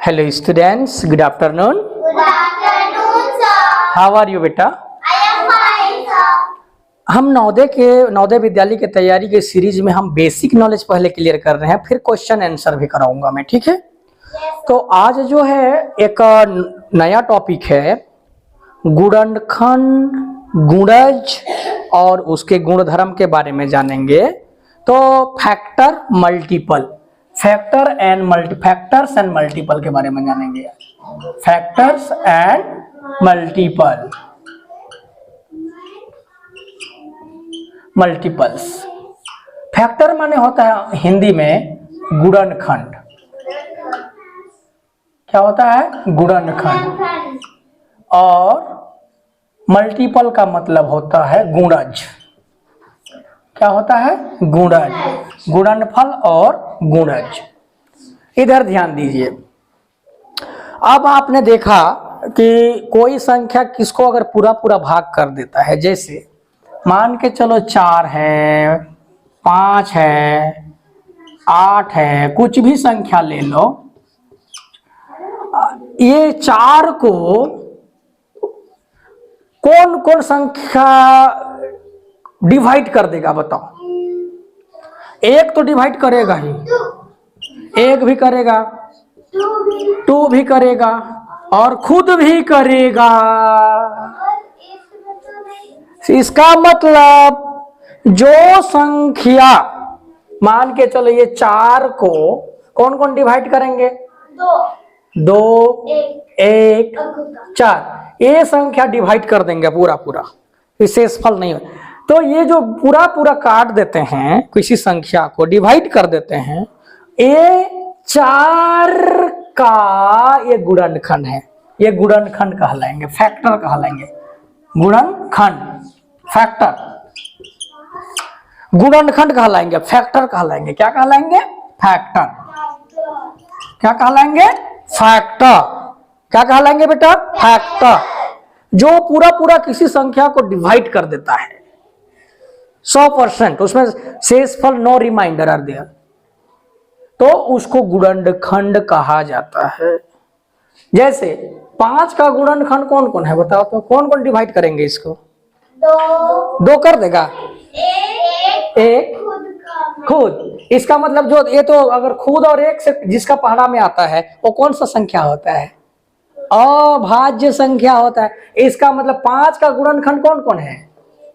Hello students, good afternoon. Good afternoon, sir. How are you बेटा? I am fine, sir. हम नवोदय विद्यालय की तैयारी के सीरीज में हम बेसिक नॉलेज पहले क्लियर कर रहे हैं, फिर क्वेश्चन आंसर भी कराऊंगा मैं, ठीक है? तो आज जो है एक नया टॉपिक है गुणनखंड, गुणज और उसके गुणधर्म के बारे में जानेंगे। तो फैक्टर्स एंड मल्टीपल के बारे में जानेंगे। Factors and multiples. फैक्टर माने होता है हिंदी में गुणनखंड। क्या होता है? गुणनखंड। और मल्टीपल का मतलब होता है गुणज। क्या होता है? गुणज, गुणनफल और गुणज। इधर ध्यान दीजिए। अब आपने देखा कि कोई संख्या किसको अगर पूरा पूरा भाग कर देता है, जैसे मान के चलो 4 है, 5 है, 8 है, कुछ भी संख्या ले लो, ये 4 को कौन कौन संख्या डिवाइड कर देगा बताओ? एक तो डिवाइड करेगा ही, एक भी करेगा, 2 भी करेगा और खुद भी करेगा। इसका मतलब जो संख्या मान के चलो ये 4 को कौन कौन डिवाइड करेंगे? 2, 1, 4, ये संख्या डिवाइड कर देंगे पूरा पूरा, विशेष फल नहीं हो। तो ये जो पूरा पूरा काट देते हैं, किसी संख्या को डिवाइड कर देते हैं, ये 4 का ये गुणनखंड है। ये गुणनखंड कहलाएंगे, फैक्टर कहलाएंगे। गुणनखंड, फैक्टर, गुणनखंड कहलाएंगे, फैक्टर कहलाएंगे। क्या कहलाएंगे? फैक्टर। क्या कहलाएंगे? फैक्टर। क्या कहलाएंगे बेटा? फैक्टर। जो पूरा पूरा किसी संख्या को डिवाइड कर देता है 100%, उसमें शेषफल नो रिमाइंडर आर देयर, तो उसको गुणनखंड कहा जाता है। जैसे 5 का गुणनखंड कौन कौन है बताओ तो? कौन कौन डिवाइड करेंगे इसको? 2 कर देगा, एक खुद। इसका मतलब जो ये तो अगर खुद और एक से जिसका पहाड़ा में आता है वो कौन सा संख्या होता है? अभाज्य संख्या होता है। इसका मतलब 5 का गुणनखंड कौन कौन है?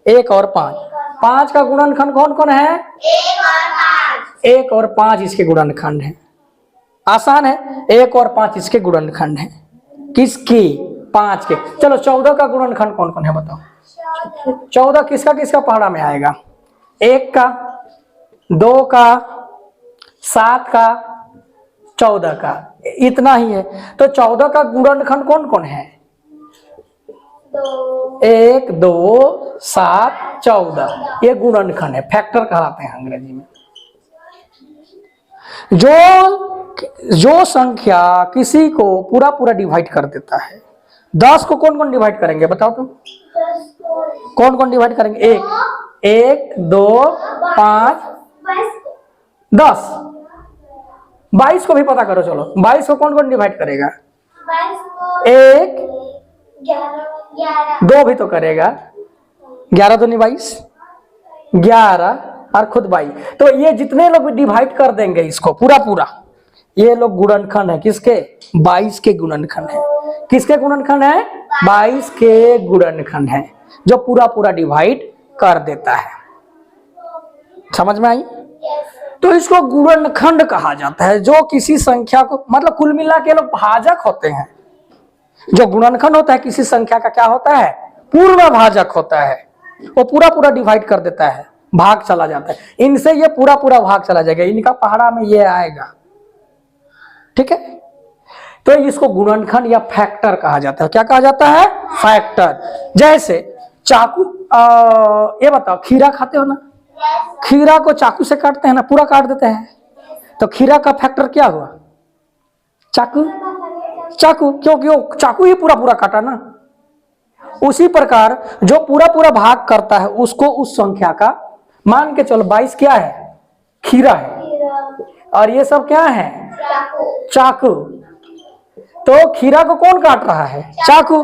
1 और 5। 5 का गुणनखंड कौन कौन है? 1 और 5 इसके गुणनखंड है। आसान है, 1 और 5 इसके गुणनखंड है। किसकी? 5 के। चलो 14 का गुणनखंड कौन कौन है बताओ? 14 किसका किसका पहाड़ा में आएगा? 1 का, 2 का, 7 का, 14 का, इतना ही है। तो 14 का गुणनखंड कौन कौन है? 1, 2, 7, 14, ये गुणनखंड है, फैक्टर कहलाते हैं अंग्रेजी में। जो संख्या किसी को पूरा पूरा डिवाइड कर देता है, 10 को कौन कौन डिवाइड करेंगे बताओ तुम? कौन कौन डिवाइड करेंगे? 1, 2, 5, 10। 22 को भी पता करो। चलो 22 को कौन कौन डिवाइड करेगा? 1, 2 भी तो करेगा, 11 तो नहीं 22, 11 और खुद 22। तो ये जितने लोग डिवाइड कर देंगे इसको पूरा पूरा, ये लोग गुणनखंड है। किसके? 22 के गुणनखंड है। किसके गुणनखंड है? 22 के गुणनखंड है, जो पूरा पूरा डिवाइड कर देता है। समझ में आई? तो इसको गुणनखंड कहा जाता है। जो किसी संख्या को, मतलब कुल मिला के लोग भाजक होते हैं। जो गुणनखंड होता है किसी संख्या का क्या होता है? पूर्ण भाजक होता है। वो पूरा पूरा डिवाइड कर देता है, भाग चला जाता है। इनसे ये पूरा पूरा भाग चला जाएगा, इनका पहाड़ा में ये आएगा। ठीक है? तो इसको गुणनखंड या फैक्टर कहा जाता है। क्या कहा जाता है? फैक्टर। जैसे चाकू, ये बताओ, खीरा खाते हो ना? खीरा को चाकू से काटते हैं ना, पूरा काट देते हैं, तो खीरा का फैक्टर क्या हुआ? चाकू। चाकू, क्योंकि वो चाकू ही पूरा पूरा काटा ना। उसी प्रकार जो पूरा पूरा भाग करता है उसको उस संख्या का, मान के चलो 22 क्या है? खीरा है। और ये सब क्या है? चाकू। तो खीरा को कौन काट रहा है? चाकू।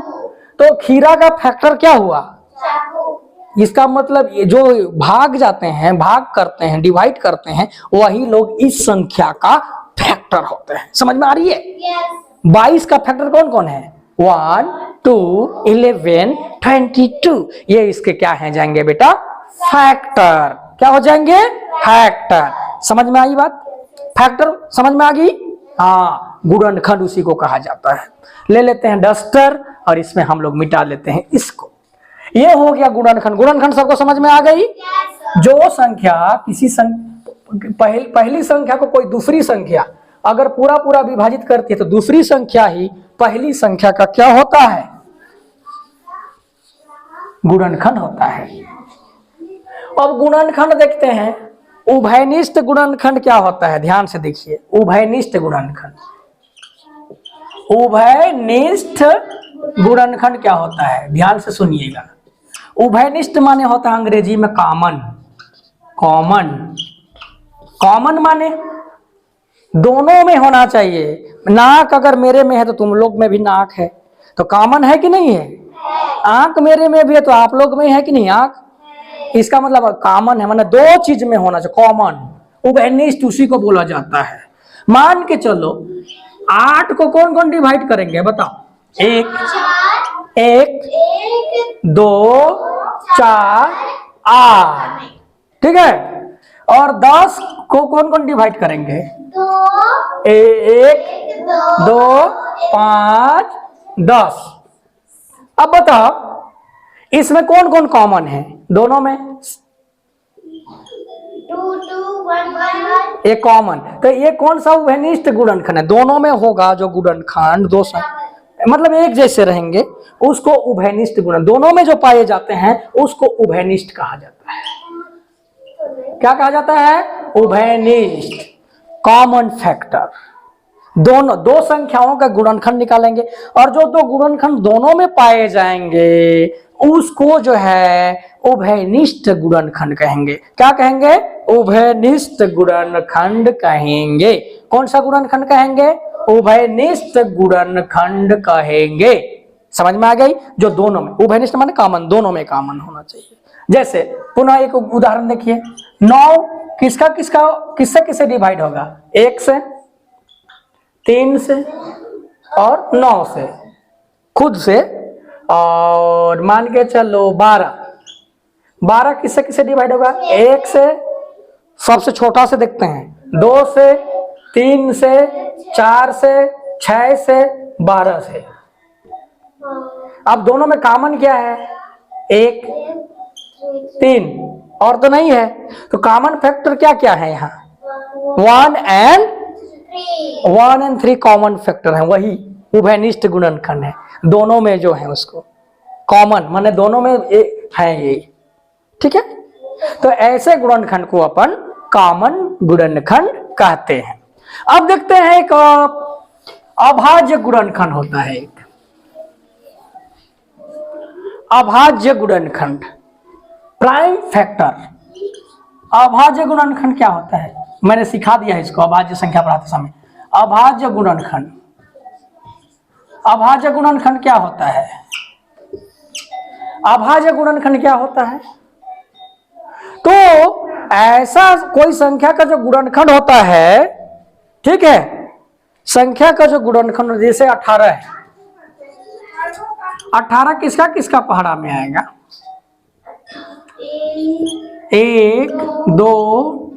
तो खीरा का फैक्टर क्या हुआ? चाकू। इसका मतलब ये जो भाग जाते हैं, भाग करते हैं, डिवाइड करते हैं, वही लोग इस संख्या का फैक्टर होते हैं। समझ में आ रही है? यस। 22 का फैक्टर कौन कौन है? 1, 2, 11, 22। ये इसके क्या है जाएंगे बेटा? फैक्टर। क्या हो जाएंगे? फैक्टर। समझ में आई बात? फैक्टर समझ में आ गई? हाँ, गुणनखंड उसी को कहा जाता है। ले लेते हैं डस्टर और इसमें हम लोग मिटा लेते हैं इसको। ये हो गया गुणनखंड। गुणनखंड सबको समझ में आ गई? जो संख्या किसी पहली संख्या को कोई दूसरी संख्या अगर पूरा पूरा विभाजित करती है तो दूसरी संख्या ही पहली संख्या का क्या होता है? गुणनखंड होता है। अब गुणनखंड देखते हैं। उभयनिष्ठ गुणनखंड क्या होता है? ध्यान से देखिए। उभयनिष्ठ गुणनखंड, उभयनिष्ठ गुणनखंड क्या होता है? ध्यान से सुनिएगा। उभयनिष्ठ माने होता है अंग्रेजी में कॉमन। कॉमन, कॉमन माने दोनों में होना चाहिए। नाक अगर मेरे में है तो तुम लोग में भी नाक है, तो कॉमन है कि नहीं है? आंख मेरे में भी है तो आप लोग में है कि नहीं आंख? इसका मतलब कॉमन है, माने दो चीज में होना चाहिए, कॉमन। उभयनिष्ठ उसी को बोला जाता है। मान के चलो 8 को कौन कौन डिवाइड करेंगे बताओ? 1, 2, 4, 8, ठीक है। और 10 को कौन कौन डिवाइड करेंगे? 1, 2, 5, 10। अब बताओ इसमें कौन कौन कॉमन है दोनों में? 2, 2, 1, 1। एक कॉमन। तो ये कौन सा उभयनिष्ठ गुणनखंड है? दोनों में होगा जो गुणनखंड दो मतलब एक जैसे रहेंगे उसको उभयनिष्ठ गुणन, दोनों में जो पाए जाते हैं उसको उभयनिष्ठ कहा जाता है। क्या कहा जाता है? उभयनिष्ठ, कॉमन फैक्टर। दोनों दो संख्याओं का गुणनखंड निकालेंगे और जो दो गुणनखंड दोनों में पाए जाएंगे उसको जो है उभयनिष्ठ गुणनखंड कहेंगे। क्या कहेंगे? उभयनिष्ठ गुणनखंड कहेंगे। कौन सा गुणनखंड कहेंगे? उभयनिष्ठ गुणनखंड कहेंगे। समझ में आ गई? जो दोनों में, उभयनिष्ठ माने कॉमन, दोनों में कॉमन होना चाहिए। जैसे पुनः एक उदाहरण देखिए। 9 किसका किसका किससे किससे डिवाइड होगा? 1 से, 3 से और 9 से, खुद से। और मान के चलो 12 किससे किससे डिवाइड होगा? 1 से, सबसे छोटा से देखते हैं, 2 से, 3 से, 4 से, 6 से, 12 से। अब दोनों में कॉमन क्या है? 1, 3 और तो नहीं है। तो कॉमन फैक्टर क्या क्या है यहाँ? 1 and 3 कॉमन फैक्टर है। वही उभयनिष्ठ गुणनखंड है। दोनों में जो है उसको कॉमन माने दोनों में है ये, ठीक है। तो ऐसे गुणनखंड को अपन कॉमन गुणनखंड कहते हैं। अब देखते हैं एक अभाज्य गुणनखंड होता है। एक अभाज्य गुणनखंड, प्राइम फैक्टर। अभाज्य गुणनखंड क्या होता है? मैंने सिखा दिया है इसको अभाज्य संख्या पढ़ाते समय। अभाज्य गुणनखंड, अभाज्य गुणनखंड क्या होता है? अभाज्य गुणनखंड क्या होता है? तो ऐसा कोई संख्या का जो गुणनखंड होता है, ठीक है, संख्या का जो गुणनखंड, जैसे 18 है, 18 किसका किसका पहाड़ा में आएगा? 1, 2,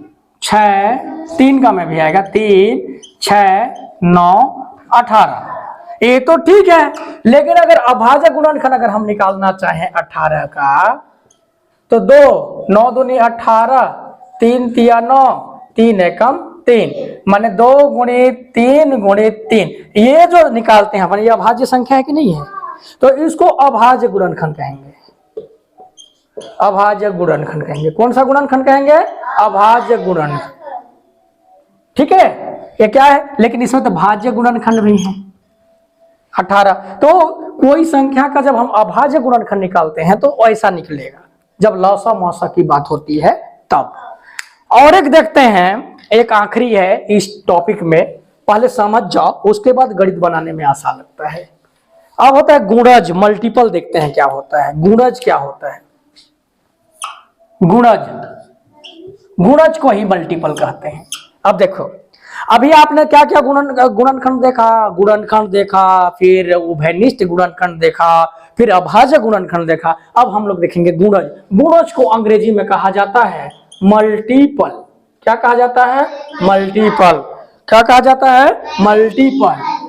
6, 3 का में भी आएगा, 3, 6, 9, 18। ये तो ठीक है, लेकिन अगर अभाज्य गुणनखंड अगर हम निकालना चाहें 18 का, तो 2, 9 दूनी 18, 3 तिया 9, 3 एकम 3, माने 2 गुणित 3 गुणित 3। ये जो निकालते हैं अपन, ये अभाज्य संख्या है कि नहीं है? तो इसको अभाज्य गुणनखंड कहेंगे। अभाज्य गुणनखंड कहेंगे। कौन सा गुणनखंड कहेंगे? अभाज्य गुणनखंड, ठीक है। ये क्या है? लेकिन इसमें तो भाज्य गुणनखंड भी है 18। तो कोई संख्या का जब हम अभाज्य गुणनखंड निकालते हैं तो ऐसा निकलेगा, जब लौसा मौसा की बात होती है तब। और एक देखते हैं, एक आखिरी है इस टॉपिक में, पहले समझ जाओ, उसके बाद गणित बनाने में आसान लगता है। अब होता है गुणज, मल्टीपल देखते हैं क्या होता है। गुणज क्या होता है? गुणज, गुणज को ही मल्टीपल कहते हैं। अब देखो, अभी आपने क्या क्या गुणनखंड देखा, गुणनखंड देखा, फिर उभयनिष्ठ गुणनखंड देखा, फिर अभाज्य गुणनखंड देखा। अब हम लोग देखेंगे गुणज। गुणज को अंग्रेजी में कहा जाता है मल्टीपल। क्या कहा जाता है? मल्टीपल। क्या कहा जाता है? मल्टीपल।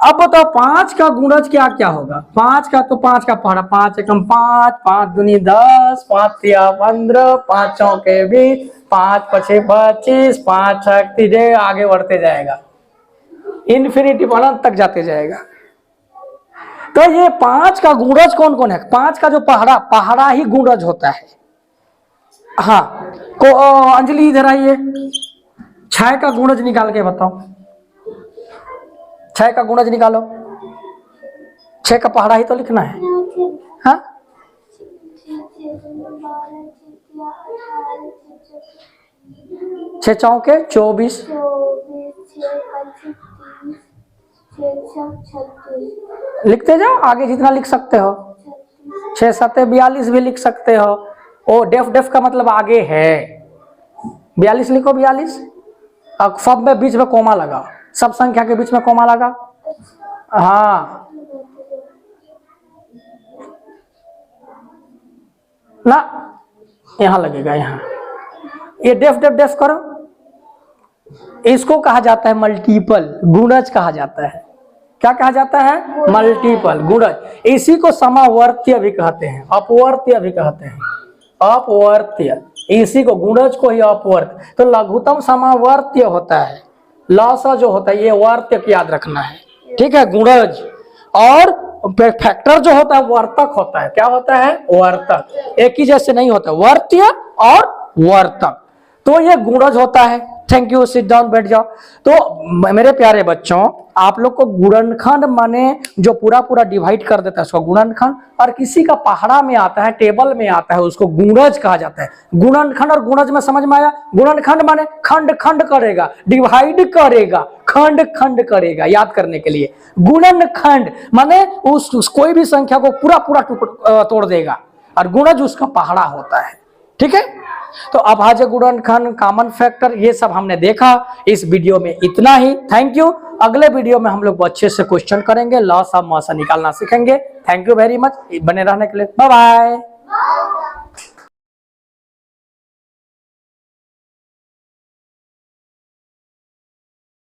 अब बताओ 5 का गुणज क्या क्या होगा? 5 का तो 5 का पढ़ा, 5 एकम 5, 5 दूनी 10, 5 तिया 15, 5 चौके 20, 5 पचे 25, 5 छक 30, आगे बढ़ते जाएगा, इन्फिनिटी अनंत तक जाते जाएगा। तो ये 5 का गुणज कौन कौन है? 5 का जो पहाड़ा, पहाड़ा ही गुणज होता है। हाँ, को अंजलि इधर आइए, 6 का गुणज निकाल के बताओ। 6 का गुणज निकालो। 6 का पहाड़ा ही तो लिखना है। हाँ, 6 चौके 24, लिखते जाओ आगे जितना लिख सकते हो। 6 7 42 भी लिख सकते हो। ओ डेफ, डेफ का मतलब आगे है। 42 लिखो, 42। अब सब में बीच में कोमा लगाओ, सब संख्या के बीच में कोमा लगा। हाँ ना, यहां लगेगा, यहां। ये डेफ डेफ डेफ करो। इसको कहा जाता है मल्टीपल, गुणज कहा जाता है। क्या कहा जाता है? मल्टीपल, गुणज। इसी को समावर्त्य भी कहते हैं, अपवर्त्य भी कहते हैं। अपवर्त्य, इसी को, गुणज को ही अपवर्त्य। तो लघुत्तम समावर्त्य होता है, लसा जो होता है, ये वर्त्य को याद रखना है, ठीक है। गुणज और फैक्टर जो होता है वर्तक होता है। क्या होता है? वर्तक। एक ही जैसे नहीं होता, वर्त्य और वर्तक। तो ये गुणज होता है। थैंक यू, सिट डाउन, बैठ जाओ। तो मेरे प्यारे बच्चों, आप लोग को गुणनखंड माने जो पूरा पूरा डिवाइड कर देता है उसको गुणनखंड, और किसी का पहाड़ा में आता है, टेबल में आता है, उसको गुणज कहा जाता है। गुणनखंड और गुणज में समझ में आया? गुणनखंड माने खंड खंड करेगा, डिवाइड करेगा, खंड खंड करेगा, याद करने के लिए। गुणनखंड माने उस कोई भी संख्या को पूरा पूरा तोड़ देगा, और गुणज उसका पहाड़ा होता है, ठीक है। तो अभाज्य गुणनखंड, कॉमन फैक्टर, ये सब हमने देखा। इस वीडियो में इतना ही। Thank you. अगले वीडियो में हम लोग अच्छे से क्वेश्चन करेंगे, लॉस ऑफ मॉस निकालना सीखेंगे। थैंक यू वेरी मच, बने रहने के लिए। Bye bye.